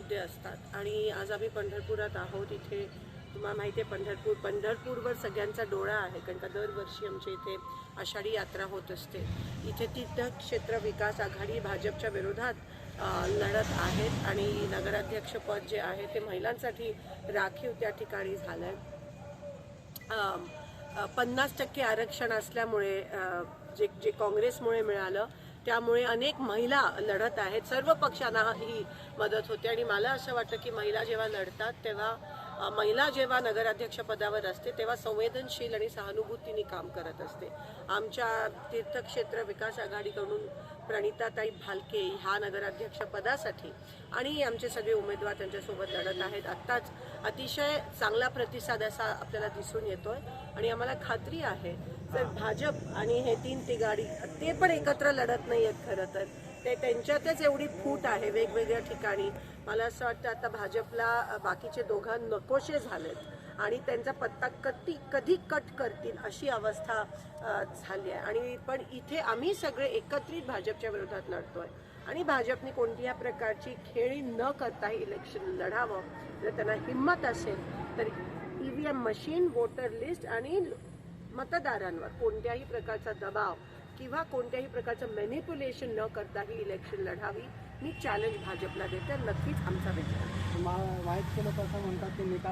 मुद्दे असतात आणि आज आम्ही पंढरपुरात आहोत. इथे तुम्हाला माहिती आहे पंढरपूरवर सगळ्यांचा डोळा आहे, कारण का दरवर्षी आमच्या इथे आषाढी यात्रा होत असते. इथे तीर्थक्षेत्र विकास आघाडी भाजपच्या विरोधात लढत आहेत आणि नगराध्यक्षपद जे आहे ते महिलांसाठी राखीव त्या ठिकाणी झालं आहे. 50% आरक्षण असल्यामुळे जे काँग्रेसमुळे मिळालं त्यामुळे अनेक महिला लढत आहेत. सर्व पक्षांना ही मदत होते आणि मला असं वाटतं की महिला जेव्हा लढतात तेव्हा महिला जेव्हा नगराध्यक्षपदावर असते तेव्हा संवेदनशील आणि सहानुभूतीने काम करत असते. आमच्या तीर्थक्षेत्र विकास आघाडीकडून प्रणिताताई भालके ह्या नगराध्यक्षपदासाठी आणि आमचे सगळे उमेदवार त्यांच्यासोबत लढत आहेत. आत्ताच अतिशय चांगला प्रतिसाद असा आपल्याला दिसून येतोय आणि आम्हाला खात्री आहे जर भाजप आणि हे तीन तिघाडी ते पण एकत्र लढत नाही आहेत. खरं तर ते त्यांच्यातच एवढी फूट आहे वेगवेगळ्या ठिकाणी. मला असं वाटतं आता भाजपला बाकीचे दोघं नकोशे झालेत आणि त्यांचा पत्ता कधी कट करतील अशी अवस्था झाली आहे. आणि पण इथे आम्ही सगळे एकत्रित भाजपच्या विरोधात लढतोय आणि भाजपने कोणत्याही प्रकारची खेळी न करता इलेक्शन लढावं. जर त्यांना हिंमत असेल तर EVM मशीन, वोटर लिस्ट आणि मतदारांवर कोणत्याही प्रकारचा दबाव किंवा कोणत्याही प्रकारचं मॅनिप्युलेशन न करता ही इलेक्शन लढावी. मी चॅलेंज भाजपला देते. नक्कीच आमचा विचार वाईट केलं असं म्हणतात की निकाल